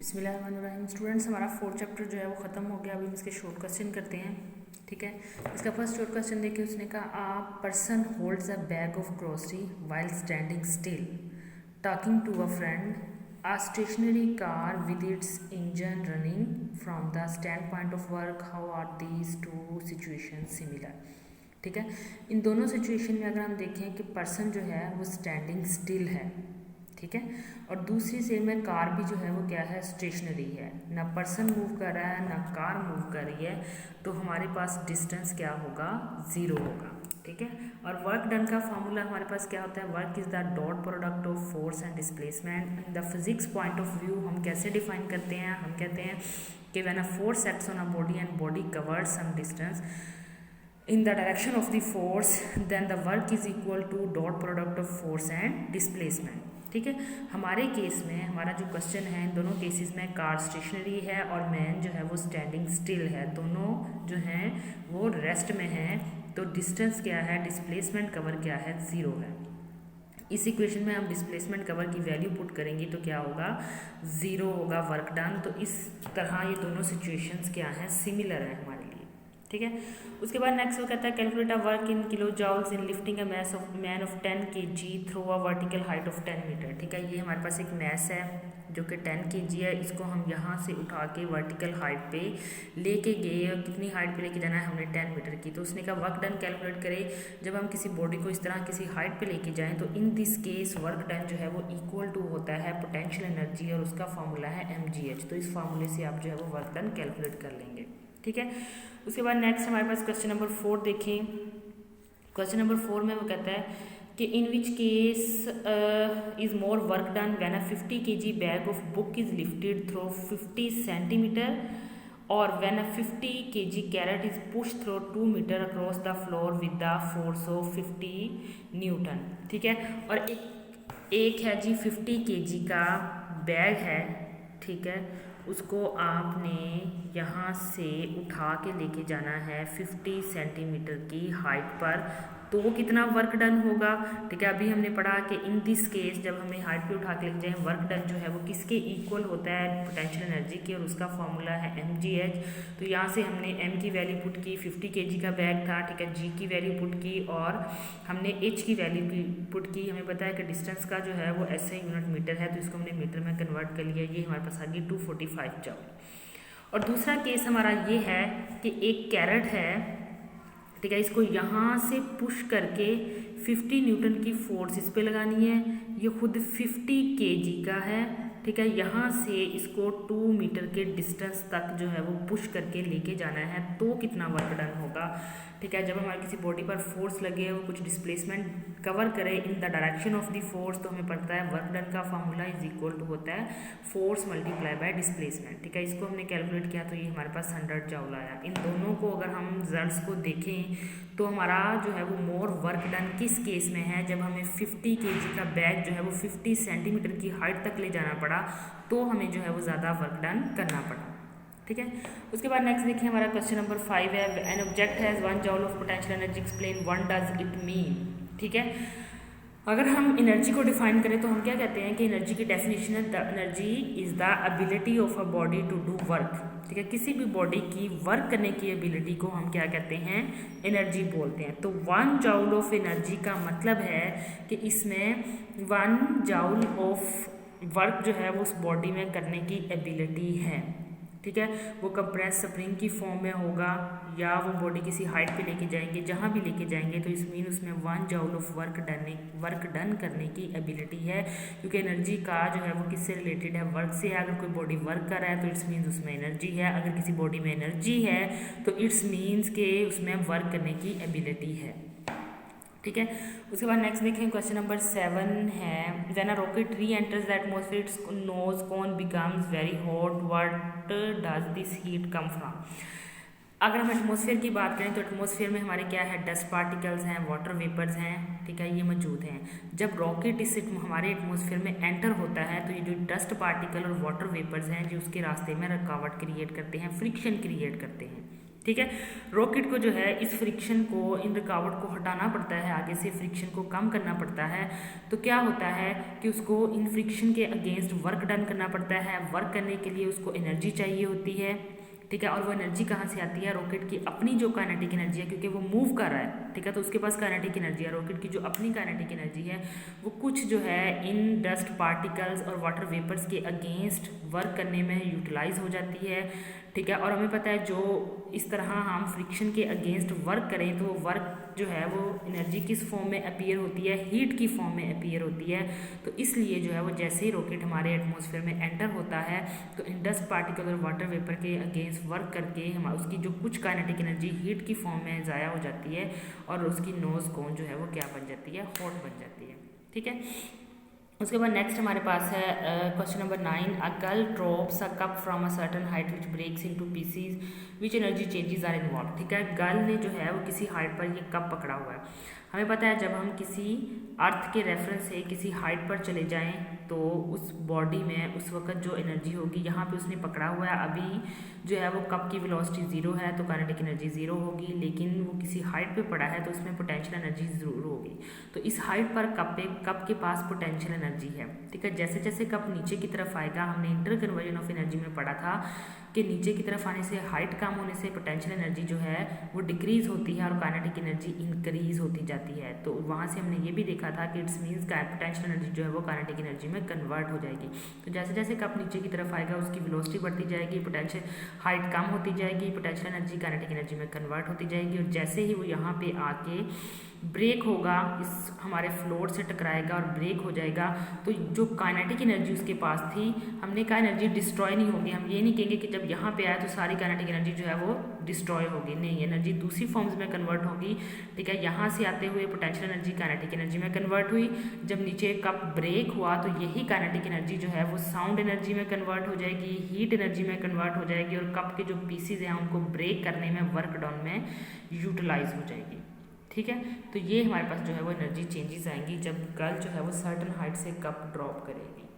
बिस्मिल्लाहिर्रहमानिर्रहीम। स्टूडेंट्स, हमारा 4th chapter जो है वो ख़त्म हो गया। अभी हम इसके शॉर्ट क्वेश्चन करते हैं। ठीक है, इसका फर्स्ट शॉर्ट क्वेश्चन देखिए। उसने कहा a person holds a bag of grocery while standing still talking to a friend a stationary car with its engine running from the standpoint of work. How are these two situations similar? ठीक है, इन दोनों situation में अगर हम देखें कि person जो है वो स्टैंडिंग स्टिल है, ठीक है, और दूसरी सेम में कार भी जो है वो क्या है, स्टेशनरी है। ना पर्सन मूव कर रहा है ना कार मूव कर रही है, तो हमारे पास डिस्टेंस क्या होगा, ज़ीरो होगा। ठीक है, और वर्क डन का फार्मूला हमारे पास क्या होता है, work is the dot product of force and displacement. In the physics point of view हम कैसे डिफाइन करते हैं, हम कहते हैं कि when a force acts on a body and body covers some distance in the direction of the force, then the work is equal to dot product of force and displacement. ठीक है, हमारे case में हमारा जो question है, इन दोनों cases में car stationery है और मैन जो है वो स्टैंडिंग स्टिल है, दोनों जो हैं वो रेस्ट में हैं, तो डिस्टेंस क्या है, डिस्प्लेसमेंट कवर क्या है, ज़ीरो है। इस इक्वेशन में हम डिस्प्लेसमेंट कवर की वैल्यू पुट करेंगे तो क्या होगा, ज़ीरो होगा वर्क डन। तो इस तरह ये दोनों सिचुएशंस क्या हैं, सिमिलर है हमारे लिए। ठीक है, उसके बाद नेक्स्ट वो कहता है calculate a work in kilojoules in lifting a man of 10 kg through a vertical height of 10 metre. ठीक है, ये हमारे पास एक मैस है जो कि 10 kg है, इसको हम यहाँ से उठा के वर्टिकल हाइट पे लेके गए, और कितनी हाइट पे लेके जाना है हमने, 10 मीटर की। तो उसने कहा वर्क डन कैलकुलेट करें जब हम किसी बॉडी को इस तरह किसी हाइट पे लेके जाएं, तो in this case work done जो है वो इक्वल टू होता है पोटेंशियल एनर्जी, और उसका फार्मूला है mgh। तो इस फार्मूले से आप जो है वो वर्क डन कैलकुलेट कर लेंगे। ठीक है, उसके बाद नेक्स्ट हमारे पास क्वेश्चन नंबर 4 देखें। क्वेश्चन नंबर 4 में वो कहता है कि in which case is more work done when a 50 kg bag of book is lifted through 50 centimetre और when a 50 kg crate is push through 2 metre across the floor with the force of 50 newton. ठीक है, और एक है जी 50 kg का bag है, ठीक है, उसको आपने यहाँ से उठा के लेके जाना है 50 सेंटीमीटर की हाइट पर, तो वो कितना वर्क डन होगा। ठीक है, अभी हमने पढ़ा कि इन दिस केस जब हमें हाइट पे उठा के लेके जाए, वर्क डन जो है वो किसके इक्वल होता है, पोटेंशियल एनर्जी की, और उसका फॉर्मूला है mgh। तो यहाँ से हमने m की वैल्यू पुट की, 50 kg का बैग था, ठीक है, g की वैल्यू पुट की और हमने h की वैल्यू पुट की। हमें पता है कि डिस्टेंस का जो है वो ऐसे यूनिट मीटर है, तो इसको हमने मीटर में कन्वर्ट कर लिया, ये हमारे पास आ गई 245 जॉल। और दूसरा केस हमारा ये है कि एक कैरेट है, ठीक है, इसको यहाँ से पुश करके 50 न्यूटन की फोर्स इस पे लगानी है, ये खुद 50 kg का है। ठीक है, यहाँ से इसको 2 मीटर के डिस्टेंस तक जो है वो पुश करके लेके जाना है, तो कितना वर्क डन होगा। ठीक है, जब हमारी किसी बॉडी पर फोर्स लगे, वो कुछ डिस्प्लेसमेंट कवर करे in the direction of the force, तो हमें पता है वर्क डन का फॉर्मूला इज इक्वल टू होता है फोर्स मल्टीप्लाई बाय डिस्प्लेसमेंट। ठीक है, इसको हमने कैलकुलेट किया तो ये हमारे पास 100 जॉल आया। इन दोनों को अगर हम रिजल्ट्स को देखें तो हमारा जो है वो मोर वर्क डन किस केस में है, जब हमें 50 kg का बैग जो है वो 50 सेंटीमीटर की हाइट तक ले जाना पड़ा, तो हमें जो है वो ज़्यादा वर्क डन करना पड़ा। ठीक है, उसके बाद नेक्स्ट देखिए हमारा क्वेश्चन नंबर 5 है an object has 1 जॉल of potential energy, explain what does it mean. ठीक है, अगर हम एनर्जी को डिफाइन करें तो हम क्या कहते हैं कि एनर्जी की डेफिनेशन है the energy is the ability of a body to do work. ठीक है, किसी भी बॉडी की वर्क करने की एबिलिटी को हम क्या कहते हैं, एनर्जी बोलते हैं। तो 1 जॉल ऑफ एनर्जी का मतलब है कि इसमें 1 जॉल ऑफ वर्क जो है वो उस बॉडी में करने की एबिलिटी है। ठीक है, वो कंप्रेस स्प्रिंग की फॉर्म में होगा या वो बॉडी किसी हाइट पे लेके जाएंगे, जहाँ भी लेके जाएंगे, तो इस मीन उसमें 1 जॉल ऑफ वर्क डन करने की एबिलिटी है, क्योंकि एनर्जी का जो है वो किससे रिलेटेड है, वर्क से। अगर कोई बॉडी वर्क कर रहा है तो इट्स मीन्स उसमें एनर्जी है, अगर किसी बॉडी में एनर्जी है तो इट्स मीन्स के उसमें वर्क करने की एबिलिटी है। ठीक है, उसके बाद नेक्स्ट देखें क्वेश्चन नंबर 7 है when a rocket reenters the atmosphere its nose cone becomes very hot, what does this heat come from. अगर हम एटमॉस्फेयर की बात करें तो एटमॉस्फेयर में हमारे क्या है, डस्ट पार्टिकल्स हैं, वाटर वेपर्स हैं, ठीक है, ये मौजूद हैं। जब रॉकेट इस हमारे एटमॉस्फेयर में एंटर होता है तो ये जो डस्ट पार्टिकल और वाटर वेपर्स हैं जो उसके रास्ते में रुकावट क्रिएट करते हैं, फ्रिक्शन क्रिएट करते हैं। ठीक है। रॉकेट को जो है इस फ्रिक्शन को, इन रुकावट को हटाना पड़ता है, आगे से फ्रिक्शन को कम करना पड़ता है। तो क्या होता है कि उसको इन फ्रिक्शन के अगेंस्ट वर्क डन करना पड़ता है। वर्क करने के लिए उसको एनर्जी चाहिए होती है, ठीक है। और वो एनर्जी कहाँ से आती है? रॉकेट की अपनी जो काइनेटिक एनर्जी है, क्योंकि वो मूव कर रहा है, ठीक है, तो उसके पास काइनेटिक एनर्जी है। रॉकेट की जो अपनी काइनेटिक एनर्जी है वो कुछ जो है इन डस्ट पार्टिकल्स और वाटर वेपर्स के अगेंस्ट वर्क करने में यूटिलाइज हो जाती है, ठीक है। और हमें पता है जो इस तरह हम फ्रिक्शन के अगेंस्ट वर्क करें तो वो वर्क जो है वो एनर्जी किस फॉर्म में अपीयर होती है? हीट की फॉर्म में अपीयर होती है। तो इसलिए जो है वो जैसे ही रॉकेट हमारे एटमॉस्फेयर में एंटर होता है तो इन डस्ट पार्टिकल और वाटर वेपर के अगेंस्ट वर्क करके हम उसकी जो कुछ काइनेटिक एनर्जी हीट की फॉर्म में ज़ाया हो जाती है और उसकी नोज कोन जो है वो क्या बन जाती है? हॉट बन जाती है, ठीक है। उसके बाद नेक्स्ट हमारे पास है question number 9। A girl drops a cup from a certain height which breaks into pieces which energy changes are involve, ठीक है। गर्ल ने जो है वो किसी हाइट पर ये कप पकड़ा हुआ है। हमें पता है जब हम किसी अर्थ के रेफरेंस से किसी हाइट पर चले जाएं तो उस बॉडी में उस वक्त जो एनर्जी होगी, यहाँ पे उसने पकड़ा हुआ है, अभी जो है वो कप की वेलोसिटी 0 है तो काइनेटिक एनर्जी 0 होगी, लेकिन वो किसी हाइट पे पड़ा है तो उसमें पोटेंशियल एनर्जी ज़रूर होगी। तो इस हाइट पर कप के पास पोटेंशियल एनर्जी है, ठीक है। जैसे जैसे कप नीचे की तरफ आएगा, हमने इंटर कन्वर्जन ऑफ एनर्जी में पढ़ा था कि नीचे की तरफ आने से, हाइट कम होने से पोटेंशियल एनर्जी जो है वो डिक्रीज होती है और काइनेटिक एनर्जी इंक्रीज होती जाती है। तो वहाँ से हमने ये भी देखा था कि इट्स मीन्स का पोटेंशियल एनर्जी जो है वो काइनेटिक एनर्जी में कन्वर्ट हो जाएगी। तो जैसे जैसे कप नीचे की तरफ आएगा उसकी वेलोसिटी बढ़ती जाएगी, पोटेंशियल हाइट कम होती जाएगी, पोटेंशियल एनर्जी काइनेटिक एनर्जी में कन्वर्ट होती जाएगी। और जैसे ही वो यहाँ पे आके ब्रेक होगा, इस हमारे फ्लोर से टकराएगा और ब्रेक हो जाएगा, तो जो काइनेटिक एनर्जी उसके पास थी, हमने कहा एनर्जी डिस्ट्रॉय नहीं होगी। हम ये नहीं कहेंगे कि जब यहाँ पे आया तो सारी काइनेटिक एनर्जी जो है वो डिस्ट्रॉय होगी, नहीं, एनर्जी दूसरी फॉर्म्स में कन्वर्ट होगी, ठीक है। यहाँ से आते हुए पोटेंशियल एनर्जी काइनेटिक एनर्जी में कन्वर्ट हुई। जब नीचे कप ब्रेक हुआ तो यही काइनेटिक एनर्जी जो है वो साउंड एनर्जी में कन्वर्ट हो जाएगी, हीट एनर्जी में कन्वर्ट हो जाएगी और कप के जो पीसीज हैं उनको ब्रेक करने में, वर्क डाउन में यूटिलाइज हो जाएगी, ठीक है। तो ये हमारे पास जो है वो एनर्जी चेंजेस आएंगी जब गर्ल जो है वो सर्टन हाइट से कप ड्रॉप करेगी।